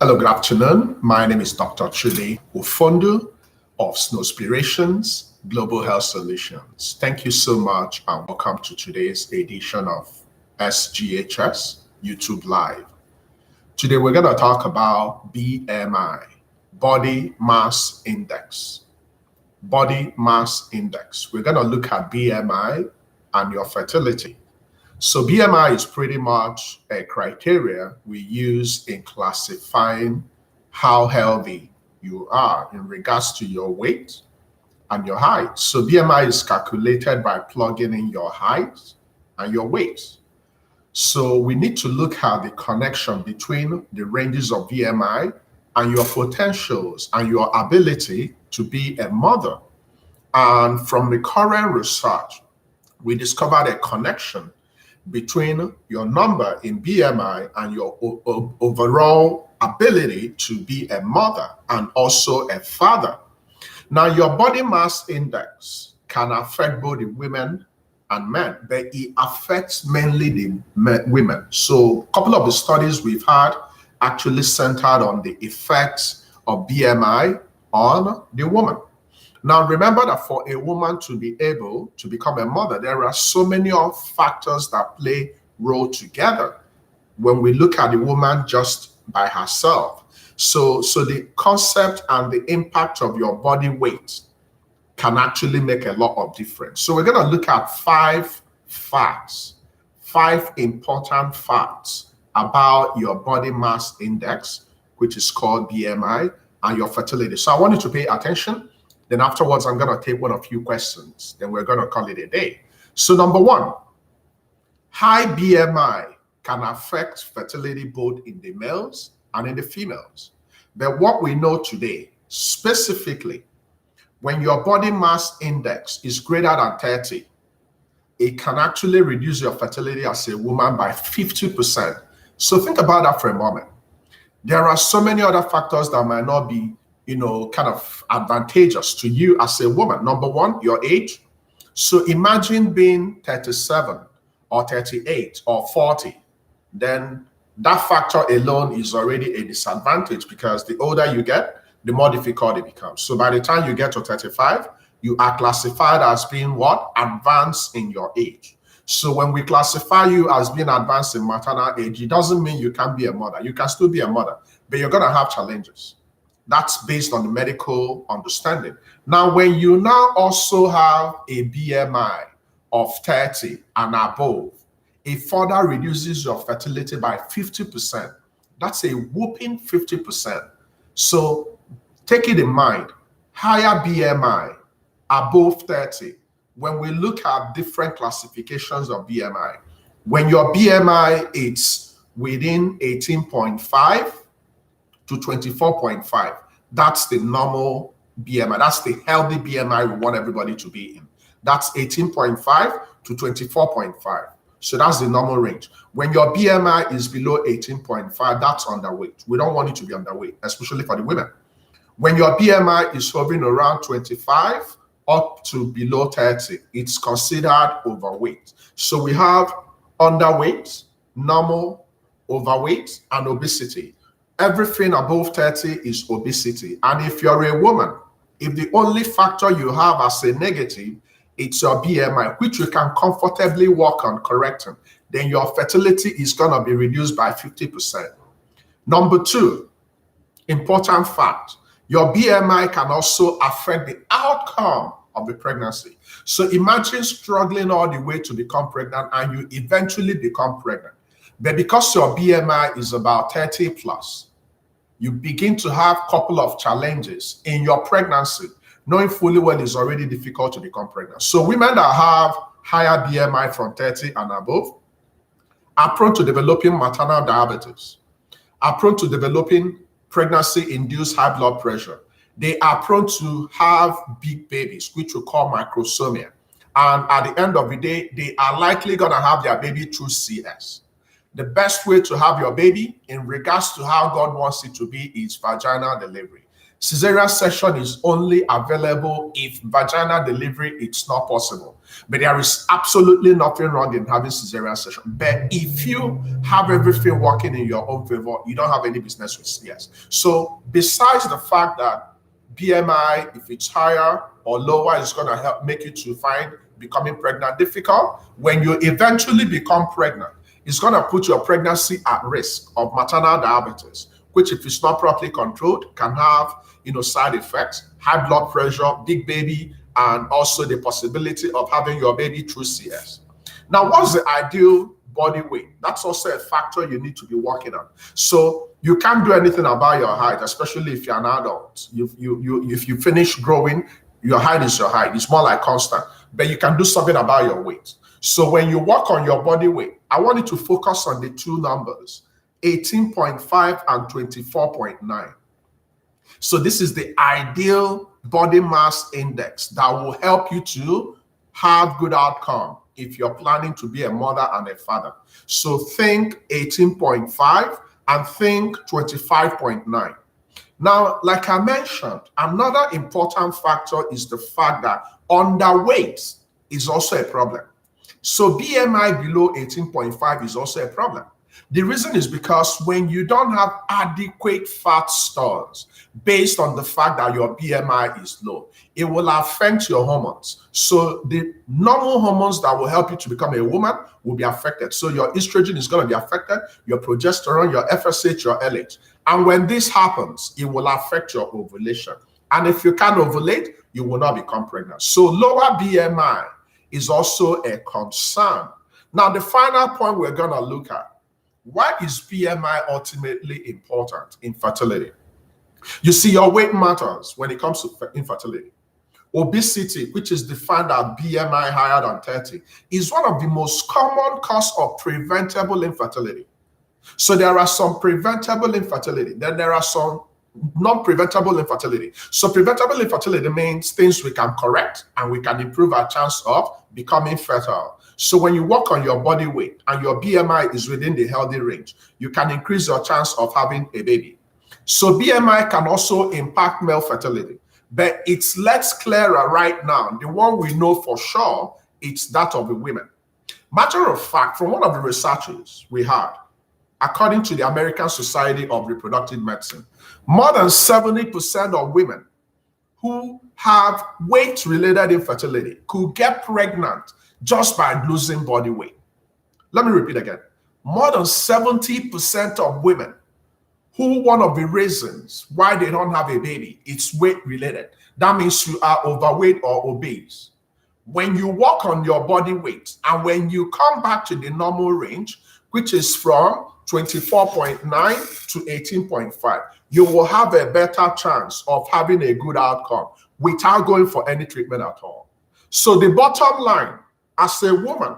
Hello, good afternoon. My name is Dr. Chude Ufondu of Snowspirations Global Health Solutions. Thank you so much and welcome to today's edition of SGHS YouTube Live. Today we're going to talk about BMI, Body Mass Index. Body Mass Index. We're going to look at BMI and your fertility. So BMI is pretty much a criteria we use in classifying how healthy you are in regards to your weight and your height. So BMI is calculated by plugging in your height and your weight. So we need to look at the connection between the ranges of BMI and your potentials and your ability to be a mother. And from the current research, we discovered a connection between your number in BMI and your overall ability to be a mother and also a father. Now, your body mass index can affect both the women and men, but it affects mainly the women. So a couple of the studies we've had actually centered on the effects of BMI on the woman. Now, remember that for a woman to be able to become a mother, there are so many factors that play role together when we look at the woman just by herself. So the concept and the impact of your body weight can actually make a lot of difference. So we're going to look at five important facts about your body mass index, which is called BMI, and your fertility. So I want you to pay attention. Then afterwards, I'm going to take one or few questions. Then we're going to call it a day. So number one, high BMI can affect fertility both in the males and in the females. But what we know today, specifically, when your body mass index is greater than 30, it can actually reduce your fertility as a woman by 50%. So think about that for a moment. There are so many other factors that might not be kind of advantageous to you as a woman. Number one, your age. So imagine being 37 or 38 or 40. Then that factor alone is already a disadvantage because the older you get, the more difficult it becomes. So by the time you get to 35, you are classified as being what? Advanced in your age. So when we classify you as being advanced in maternal age, it doesn't mean you can't be a mother. You can still be a mother, but you're going to have challenges. That's based on the medical understanding. Now, when you now also have a BMI of 30 and above, it further reduces your fertility by 50%. That's a whopping 50%. So take it in mind, higher BMI above 30, when we look at different classifications of BMI, when your BMI is within 18.5, to 24.5. That's the normal BMI. That's the healthy BMI we want everybody to be in. That's 18.5 to 24.5. So that's the normal range. When your BMI is below 18.5, that's underweight. We don't want you to be underweight, especially for the women. When your BMI is hovering around 25 up to below 30, it's considered overweight. So we have underweight, normal, overweight, and obesity. Everything above 30 is obesity. And if you're a woman, if the only factor you have as a negative, it's your BMI, which you can comfortably work on correcting, then your fertility is going to be reduced by 50%. Number two, important fact, your BMI can also affect the outcome of the pregnancy. So imagine struggling all the way to become pregnant and you eventually become pregnant. But because your BMI is about 30 plus, you begin to have a couple of challenges in your pregnancy, knowing fully well it's already difficult to become pregnant. So women that have higher BMI from 30 and above are prone to developing maternal diabetes, are prone to developing pregnancy-induced high blood pressure. They are prone to have big babies, which we call microsomia. And at the end of the day, they are likely going to have their baby through CS. The best way to have your baby in regards to how God wants it to be is vaginal delivery. Cesarean section is only available if vaginal delivery is not possible. But there is absolutely nothing wrong in having cesarean section. But if you have everything working in your own favor, you don't have any business with CS. So besides the fact that BMI, if it's higher or lower, is going to help make you to find becoming pregnant difficult. When you eventually become pregnant, it's going to put your pregnancy at risk of maternal diabetes, which if it's not properly controlled can have side effects, high blood pressure, big baby, and also the possibility of having your baby through CS. Now, what's the ideal body weight? That's also a factor you need to be working on. So you can't do anything about your height, especially if you're an adult. If you finish growing, your height is your height. It's more like constant, but you can do something about your weight. So when you work on your body weight, I want you to focus on the two numbers, 18.5 and 24.9. So this is the ideal body mass index that will help you to have good outcome if you're planning to be a mother and a father. So think 18.5 and think 25.9. Now, like I mentioned, another important factor is the fact that underweight is also a problem. So BMI below 18.5 is also a problem. The reason is because when you don't have adequate fat stores based on the fact that your BMI is low, it will affect your hormones. So the normal hormones that will help you to become a woman will be affected. So your estrogen is going to be affected, your progesterone, your FSH, your LH. And when this happens, it will affect your ovulation. And if you can't ovulate, you will not become pregnant. So lower BMI is also a concern. Now, the final point we're going to look at, why is BMI ultimately important in fertility? You see, your weight matters when it comes to infertility. Obesity, which is defined as BMI higher than 30, is one of the most common causes of preventable infertility. So there are some preventable infertility, then there are some non-preventable infertility. So preventable infertility means things we can correct and we can improve our chance of becoming fertile. So when you work on your body weight and your BMI is within the healthy range, you can increase your chance of having a baby. So BMI can also impact male fertility, but it's less clearer right now. The one we know for sure, it's that of the women. Matter of fact, from one of the researches we had, according to the American Society of Reproductive Medicine, more than 70% of women who have weight-related infertility could get pregnant just by losing body weight. Let me repeat again. More than 70% of women who one of the reasons why they don't have a baby, it's weight-related. That means you are overweight or obese. When you work on your body weight and when you come back to the normal range, which is from 24.9 to 18.5, you will have a better chance of having a good outcome without going for any treatment at all. So the bottom line, as a woman,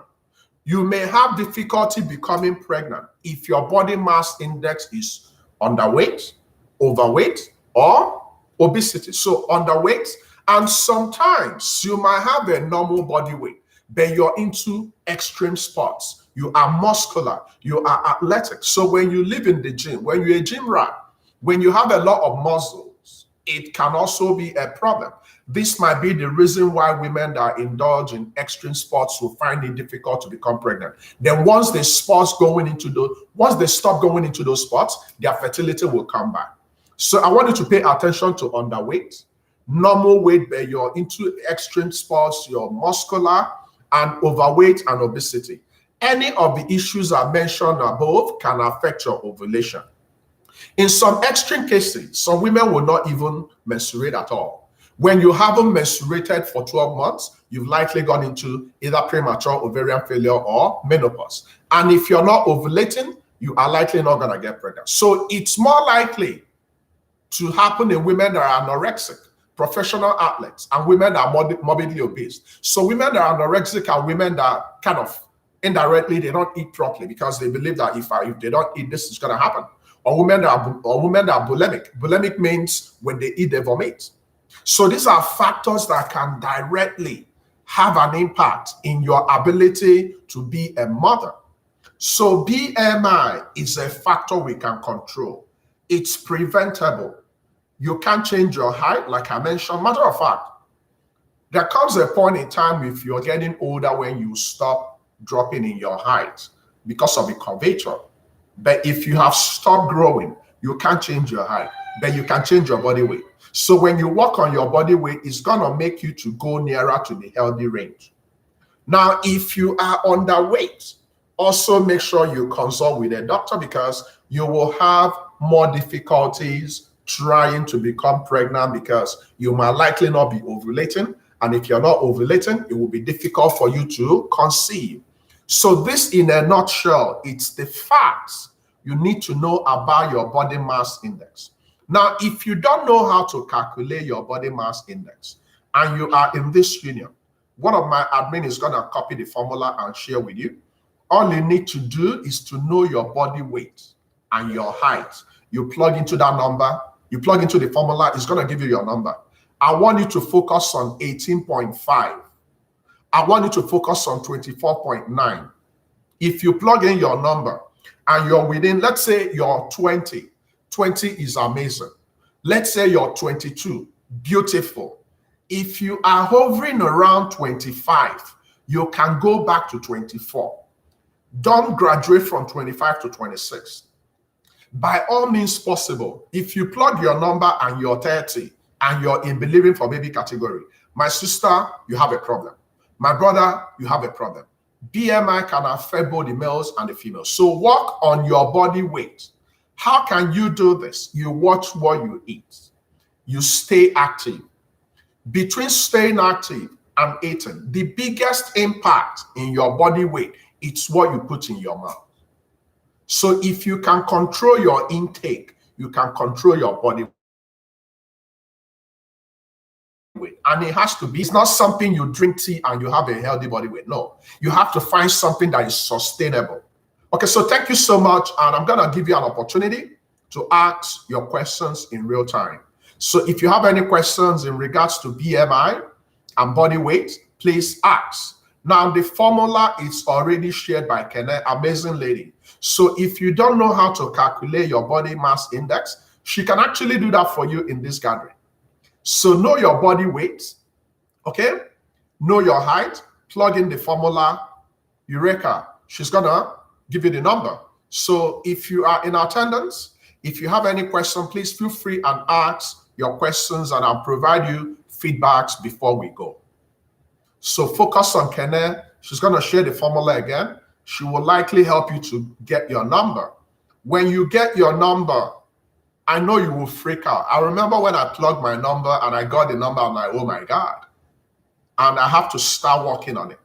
you may have difficulty becoming pregnant if your body mass index is underweight, overweight, or obesity. So underweight, and sometimes you might have a normal body weight, but you're into extreme sports. You are muscular, you are athletic. So when you live in the gym, when you're a gym rat, when you have a lot of muscles, it can also be a problem. This might be the reason why women that indulge in extreme sports will find it difficult to become pregnant. Then once they stop going into those sports, their fertility will come back. So I want you to pay attention to underweight, normal weight, but you're into extreme sports, you're muscular, and overweight and obesity. Any of the issues I mentioned above can affect your ovulation. In some extreme cases, some women will not even menstruate at all. When you haven't menstruated for 12 months, you've likely gone into either premature ovarian failure or menopause. And if you're not ovulating, you are likely not going to get pregnant. So it's more likely to happen in women that are anorexic, professional athletes, and women that are morbidly obese. So women that are anorexic are women that kind of indirectly, they don't eat properly because they believe that if they don't eat, this is going to happen. Or women that are bulimic. Bulimic means when they eat, they vomit. So these are factors that can directly have an impact in your ability to be a mother. So BMI is a factor we can control. It's preventable. You can't change your height, like I mentioned. Matter of fact, there comes a point in time if you're getting older when you stop dropping in your height because of the curvature. But if you have stopped growing, you can't change your height, but you can change your body weight. So when you work on your body weight, it's going to make you to go nearer to the healthy range. Now, if you are underweight, also make sure you consult with a doctor because you will have more difficulties trying to become pregnant because you might likely not be ovulating. And if you're not ovulating, it will be difficult for you to conceive. So this, in a nutshell, it's the facts you need to know about your body mass index. Now, if you don't know how to calculate your body mass index and you are in this union, one of my admin is going to copy the formula and share with you. All you need to do is to know your body weight and your height. You plug into that number, you plug into the formula, it's going to give you your number. I want you to focus on 18.5. I want you to focus on 24.9. If you plug in your number and you're within, let's say you're 20. 20 is amazing. Let's say you're 22. Beautiful. If you are hovering around 25, you can go back to 24. Don't graduate from 25 to 26. By all means possible, if you plug your number and you're 30 and you're in believing for baby category, my sister, you have a problem. My brother, you have a problem. BMI can affect both the males and the females. So work on your body weight. How can you do this? You watch what you eat. You stay active. Between staying active and eating, the biggest impact in your body weight, it's what you put in your mouth. So if you can control your intake, you can control your body weight. And it has to be, it's not something you drink tea and you have a healthy body weight. No, you have to find something that is sustainable. Okay, so thank you so much. And I'm going to give you an opportunity to ask your questions in real time. So if you have any questions in regards to BMI and body weight, please ask. Now, the formula is already shared by Kenneth, amazing lady. So if you don't know how to calculate your body mass index, she can actually do that for you in this gathering. So know your body weight, okay? Know your height, plug in the formula, Eureka. She's gonna give you the number. So if you are in attendance, if you have any question, please feel free and ask your questions and I'll provide you feedbacks before we go. So focus on Kenneth. She's gonna share the formula again. She will likely help you to get your number. When you get your number, I know you will freak out. I remember when I plugged my number and I got the number, I'm like, oh my God. And I have to start working on it.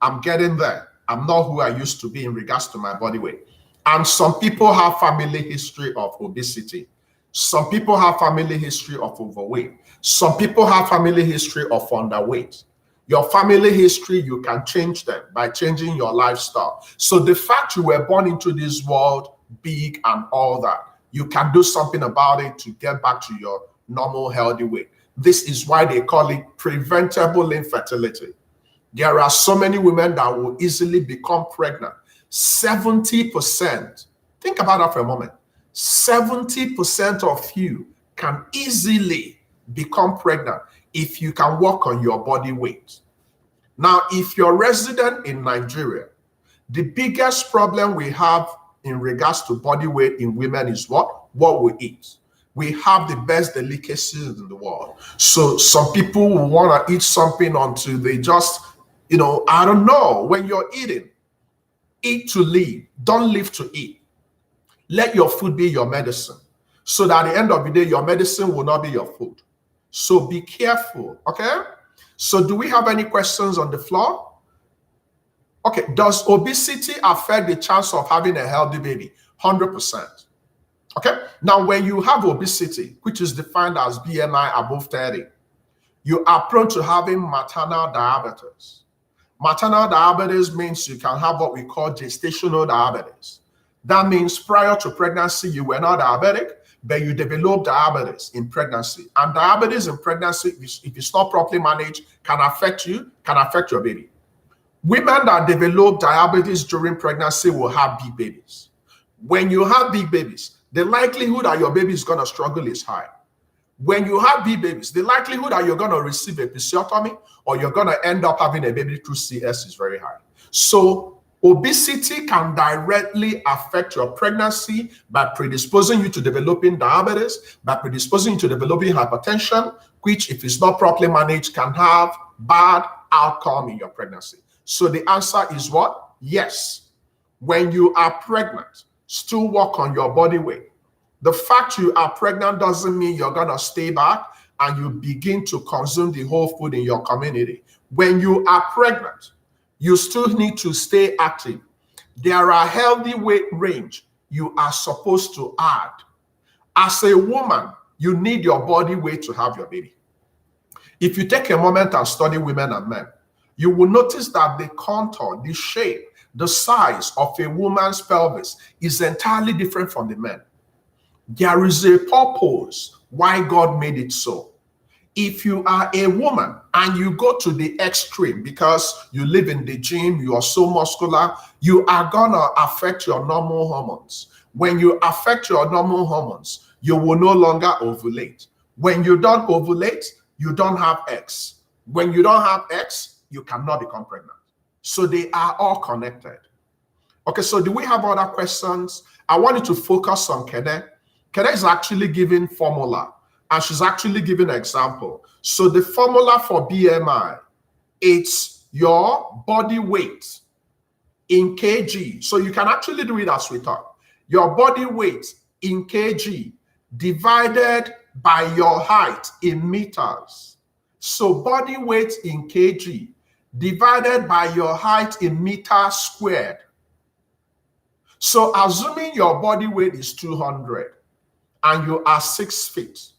I'm getting there. I'm not who I used to be in regards to my body weight. And some people have family history of obesity. Some people have family history of overweight. Some people have family history of underweight. Your family history, you can change them by changing your lifestyle. So the fact you were born into this world big and all that, you can do something about it to get back to your normal healthy weight. This is why they call it preventable infertility. There are so many women that will easily become pregnant. 70%. Think about that for a moment. 70% of you can easily become pregnant if you can work on your body weight. Now, if you're resident in Nigeria, the biggest problem we have in regards to body weight in women is what? What we eat. We have the best delicacies in the world. So some people will want to eat something until they just, I don't know. When you're eating, eat to live. Don't live to eat. Let your food be your medicine. So that at the end of the day, your medicine will not be your food. So be careful, okay? So do we have any questions on the floor? Okay, does obesity affect the chance of having a healthy baby? 100%. Okay, now when you have obesity, which is defined as BMI above 30, you are prone to having maternal diabetes. Maternal diabetes means you can have what we call gestational diabetes. That means prior to pregnancy, you were not diabetic, but you develop diabetes in pregnancy. And diabetes in pregnancy, if it's not properly managed, can affect you, can affect your baby. Women that develop diabetes during pregnancy will have big babies. When you have big babies, the likelihood that your baby is going to struggle is high. When you have B babies, the likelihood that you're going to receive a episiotomy or you're going to end up having a baby through CS is very high. So obesity can directly affect your pregnancy by predisposing you to developing diabetes, by predisposing you to developing hypertension, which, if it's not properly managed, can have bad outcome in your pregnancy. So the answer is what? Yes. When you are pregnant, still work on your body weight. The fact you are pregnant doesn't mean you're going to stay back and you begin to consume the whole food in your community. When you are pregnant, you still need to stay active. There are healthy weight range you are supposed to add. As a woman, you need your body weight to have your baby. If you take a moment and study women and men, you will notice that the contour, the shape, the size of a woman's pelvis is entirely different from the men. There is a purpose why God made it so. If you are a woman and you go to the extreme because you live in the gym, you are so muscular, you are gonna affect your normal hormones. When you affect your normal hormones, you will no longer ovulate. When you don't ovulate, you don't have eggs. When you don't have eggs, you cannot become pregnant. So they are all connected. Okay, so do we have other questions? I want you to focus on Kene. Kene is actually giving formula, and she's actually giving an example. So the formula for BMI, it's your body weight in kg. So you can actually do it as we talk. Your body weight in kg divided by your height in meters. So body weight in kg divided by your height in meters squared. So assuming your body weight is 200 and you are 6 feet,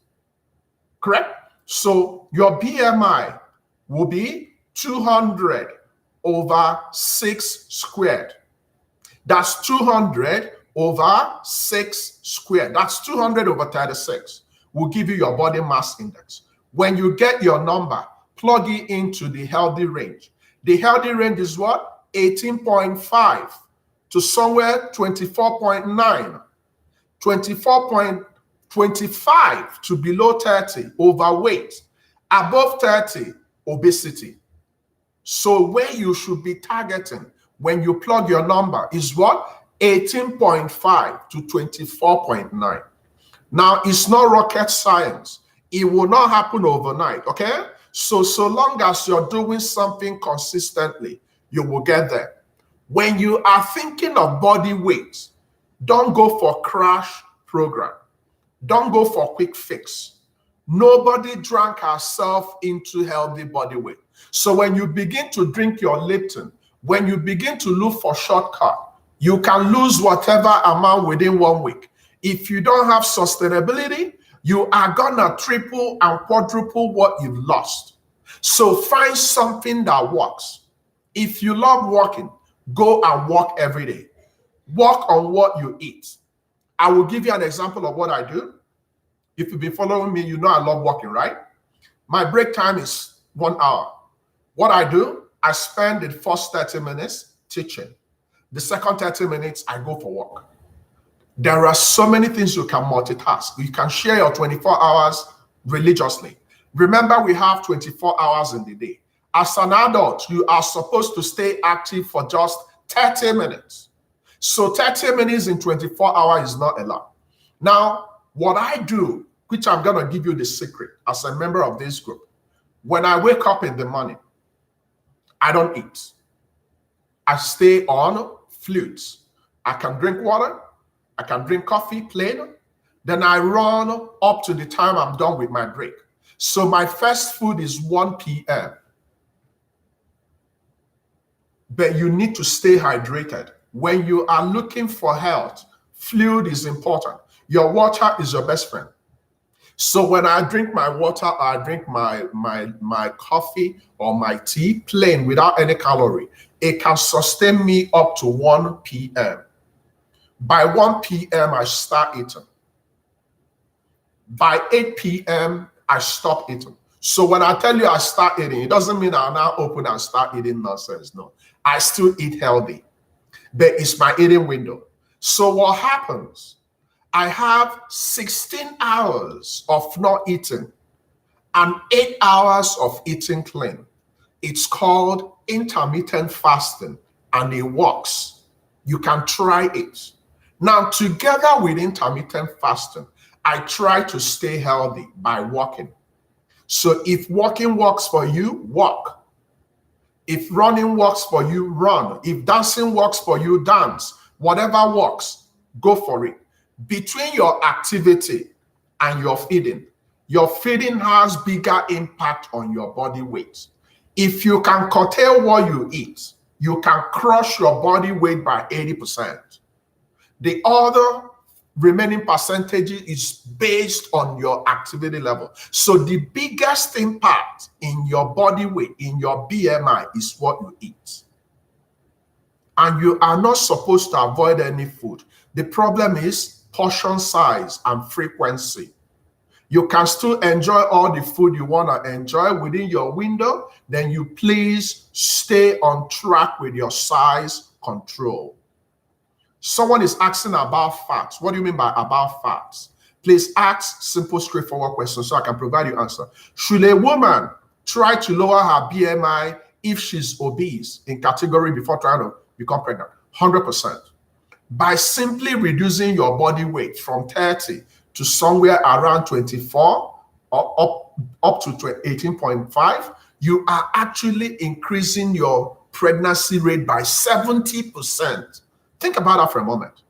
correct? So your BMI will be 200 over 6 squared. That's 200 over 6 squared. That's 200 over 36. Will give you your body mass index. When you get your number, plug it into the healthy range. The healthy range is what? 18.5 to somewhere 24.9. 24.25 to below 30, overweight. Above 30, obesity. So where you should be targeting when you plug your number is what? 18.5 to 24.9. Now, it's not rocket science. It will not happen overnight, okay? So long as you're doing something consistently, you will get there. When you are thinking of body weight, don't go for crash program. Don't go for quick fix. Nobody drank herself into healthy body weight. So when you begin to drink your Lipton, when you begin to look for shortcut, you can lose whatever amount within 1 week. If you don't have sustainability, you are gonna triple and quadruple what you've lost. So find something that works. If you love walking, go and walk every day. Work on what you eat. I will give you an example of what I do. If you've been following me, you know I love walking, right? My break time is 1 hour. What I do, I spend the first 30 minutes teaching. The second 30 minutes, I go for walk. There are so many things you can multitask. You can share your 24 hours religiously. Remember, we have 24 hours in the day. As an adult, you are supposed to stay active for just 30 minutes. So 30 minutes in 24 hours is not allowed. Now, what I do, which I'm going to give you the secret as a member of this group, when I wake up in the morning, I don't eat. I stay on fluids. I can drink water. I can drink coffee plain. Then I run up to the time I'm done with my break. So my first food is 1 p.m. But you need to stay hydrated. When you are looking for health, fluid is important. Your water is your best friend. So when I drink my water, I drink my coffee or my tea plain without any calorie. It can sustain me up to 1 p.m. By 1 p.m., I start eating. By 8 p.m., I stop eating. So when I tell you I start eating, it doesn't mean I'll now open and start eating nonsense. No, I still eat healthy, but it's my eating window. So what happens? I have 16 hours of not eating and 8 hours of eating clean. It's called intermittent fasting, and it works. You can try it. Now, together with intermittent fasting, I try to stay healthy by walking. So if walking works for you, walk. If running works for you, run. If dancing works for you, dance. Whatever works, go for it. Between your activity and your feeding has bigger impact on your body weight. If you can curtail what you eat, you can crush your body weight by 80%. The other remaining percentage is based on your activity level. So the biggest impact in your body weight, in your BMI, is what you eat. And you are not supposed to avoid any food. The problem is portion size and frequency. You can still enjoy all the food you want to enjoy within your window. Then you please stay on track with your size control. Someone is asking about fats. What do you mean by about fats? Please ask simple, straightforward questions so I can provide you answer. Should a woman try to lower her BMI if she's obese in category before trying to become pregnant? 100%. By simply reducing your body weight from 30 to somewhere around 24 or up to 18.5, you are actually increasing your pregnancy rate by 70%. Think about that for a moment.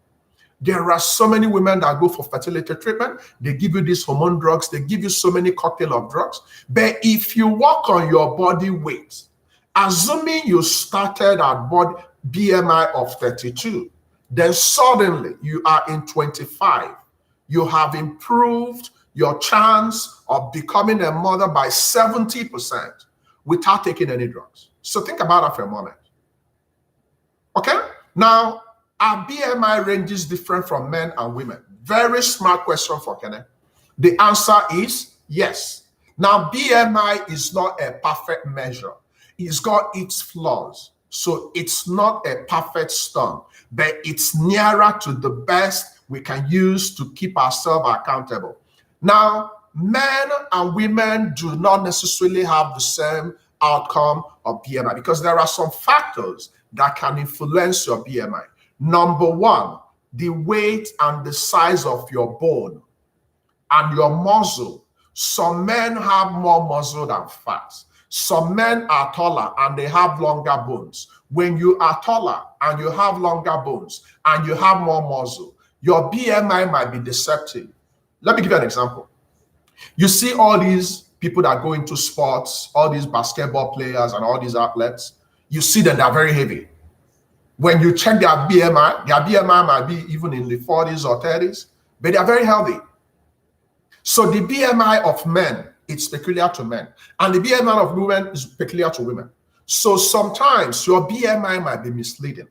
There are so many women that go for fertility treatment. They give you these hormone drugs. They give you so many cocktail of drugs. But if you work on your body weight, assuming you started at BMI of 32, then suddenly you are in 25. You have improved your chance of becoming a mother by 70% without taking any drugs. So think about that for a moment. Okay? Now, are BMI ranges different from men and women? Very smart question for Kenneth. The answer is yes. Now, BMI is not a perfect measure. It's got its flaws. So it's not a perfect storm, but it's nearer to the best we can use to keep ourselves accountable. Now, men and women do not necessarily have the same outcome of BMI because there are some factors that can influence your BMI. Number one, the weight and the size of your bone and your muscle. Some men have more muscle than fat. Some men are taller and they have longer bones. When you are taller and you have longer bones and you have more muscle, your BMI might be deceptive. Let me give you an example. You see all these people that go into sports, all these basketball players and all these athletes, you see that they're very heavy. When you check their BMI might be even in the 40s or 30s, but they are very healthy. So the BMI of men, it's peculiar to men. And the BMI of women is peculiar to women. So sometimes your BMI might be misleading.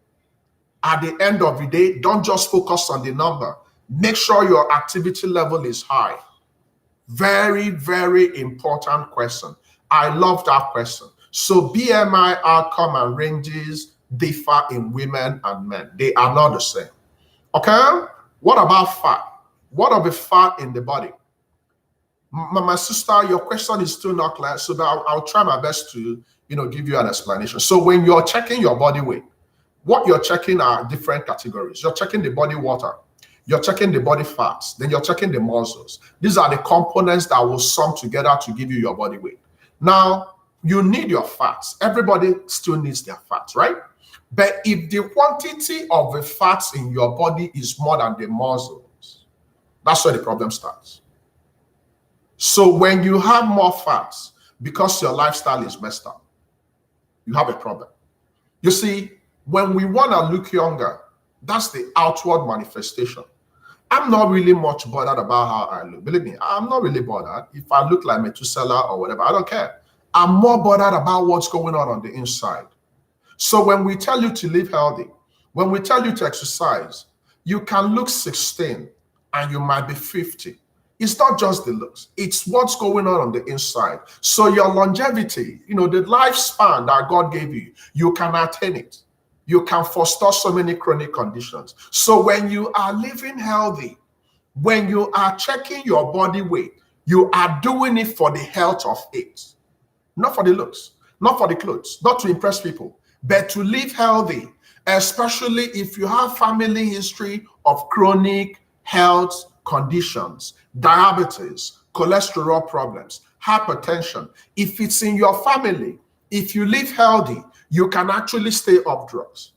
At the end of the day, don't just focus on the number. Make sure your activity level is high. Very, very important question. I love that question. So BMI outcome and ranges differ in women and men. They are not the same. Okay? What about fat? What of the fat in the body? My sister, your question is still not clear, so I'll try my best to give you an explanation. So when you're checking your body weight, what you're checking are different categories. You're checking the body water, you're checking the body fats, then you're checking the muscles. These are the components that will sum together to give you your body weight. Now, you need your fats. Everybody still needs their fats, right? But if the quantity of the fats in your body is more than the muscles, that's where the problem starts. So when you have more fats, because your lifestyle is messed up, you have a problem. You see, when we want to look younger, that's the outward manifestation. I'm not really much bothered about how I look. Believe me, I'm not really bothered. If I look like Methuselah or whatever, I don't care. I'm more bothered about what's going on the inside. So when we tell you to live healthy, when we tell you to exercise, you can look 16 and you might be 50. It's not just the looks, it's what's going on the inside. So your longevity, the lifespan that God gave you, you can attain it. You can forestall so many chronic conditions. So when you are living healthy, When you are checking your body weight, you are doing it for the health of it, not for the looks, not for the clothes, not to impress people, but to live healthy, especially if you have family history of chronic health conditions, diabetes, cholesterol problems, hypertension. If it's in your family, if you live healthy, you can actually stay off drugs.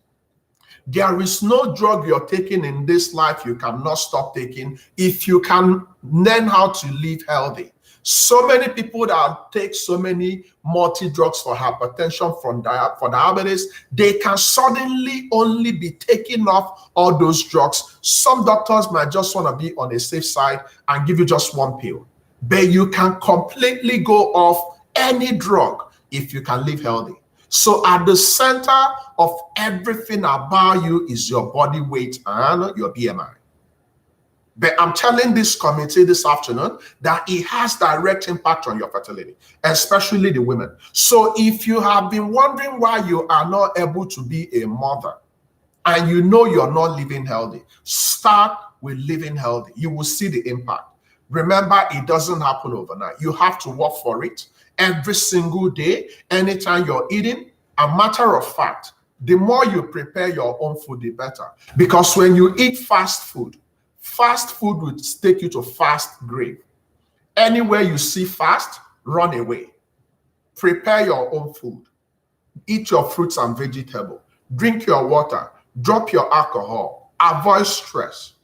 There is no drug you're taking in this life you cannot stop taking if you can learn how to live healthy. So many people that take so many multi-drugs for hypertension, for diabetes, they can suddenly only be taking off all those drugs. Some doctors might just want to be on a safe side and give you just one pill. But you can completely go off any drug if you can live healthy. So at the center of everything about you is your body weight and your BMI. But I'm telling this committee this afternoon that it has direct impact on your fertility, especially the women. So if you have been wondering why you are not able to be a mother and you know you're not living healthy, start with living healthy. You will see the impact. Remember, it doesn't happen overnight. You have to work for it every single day, anytime you're eating. A matter of fact, the more you prepare your own food, the better. Because when you eat fast food will take you to fast grave. Anywhere you see fast, run away. Prepare your own food. Eat your fruits and vegetables. Drink your water. Drop your alcohol. Avoid stress.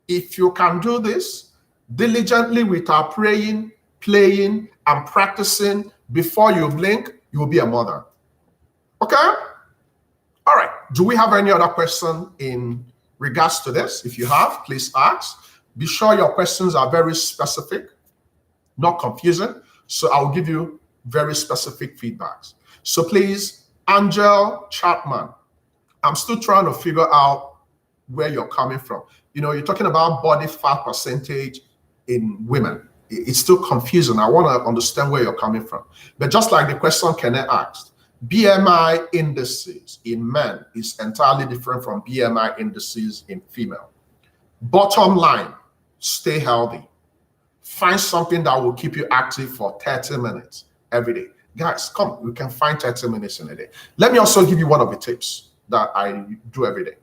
If you can do this diligently without praying, playing, and practicing, before you blink, you will be a mother. Okay? All right. Do we have any other question in regards to this? If you have, please ask. Be sure your questions are very specific, not confusing. So I'll give you very specific feedbacks. So please, Angel Chapman, I'm still trying to figure out where you're coming from. You know, you're talking about body fat percentage in women. It's still confusing. I want to understand where you're coming from. But just like the question Kenneth asked, BMI indices in men is entirely different from BMI indices in female. Bottom line, stay healthy. Find something that will keep you active for 30 minutes every day. Guys, come, we can find 30 minutes in a day. Let me also give you one of the tips that I do every day.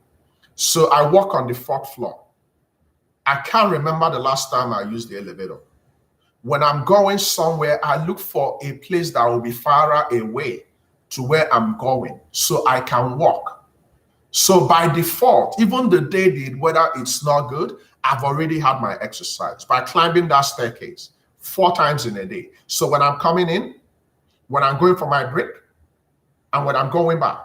So I walk on the 4th floor. I can't remember the last time I used the elevator. When I'm going somewhere, I look for a place that will be far away to where I'm going so I can walk. So by default, even the day the weather is not good, I've already had my exercise by climbing that staircase 4 times in a day. So when I'm coming in, when I'm going for my break, and when I'm going back.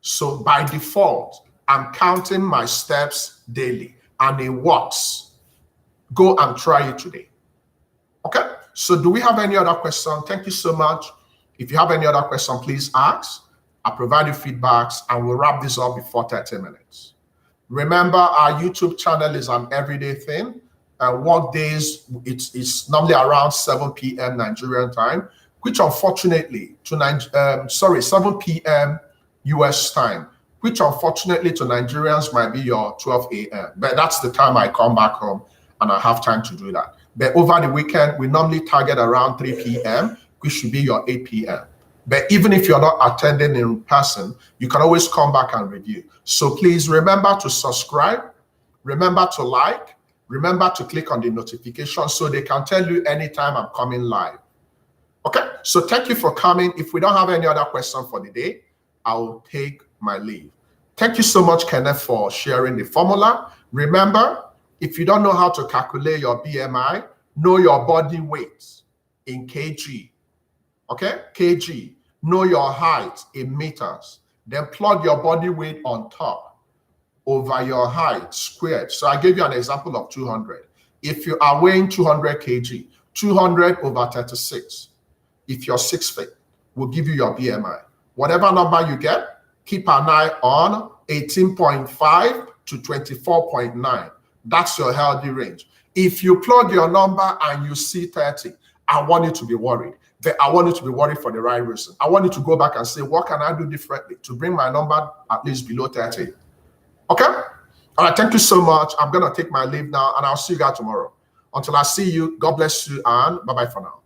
So by default, I'm counting my steps daily and it works. Go and try it today. Okay, so do we have any other question? Thank you so much. If you have any other question, please ask. I'll provide you feedbacks and we'll wrap this up before 30 minutes. Remember, our YouTube channel is an everyday thing. Work days, it's normally around 7 p.m. Nigerian time, which unfortunately, 7 p.m. US time, which unfortunately to Nigerians might be your 12 a.m. But that's the time I come back home and I have time to do that. But over the weekend, we normally target around 3 p.m., which should be your 8 p.m. But even if you're not attending in person, you can always come back and review. So please remember to subscribe, remember to like, remember to click on the notification so they can tell you anytime I'm coming live. Okay, so thank you for coming. If we don't have any other question for the day, I will take my leave. Thank you so much, Kenneth, for sharing the formula. Remember, if you don't know how to calculate your BMI, know your body weight in kg. Okay, kg. Know your height in meters. Then plug your body weight on top over your height squared. So I gave you an example of 200. If you are weighing 200 kg, 200 over 36, if you're 6 feet, will give you your BMI. Whatever number you get, keep an eye on 18.5 to 24.9. That's your healthy range. If you plug your number and you see 30, I want you to be worried. But I want you to be worried for the right reason. I want you to go back and say, what can I do differently to bring my number at least below 30? Okay? All right, thank you so much. I'm going to take my leave now, and I'll see you guys tomorrow. Until I see you, God bless you, and bye-bye for now.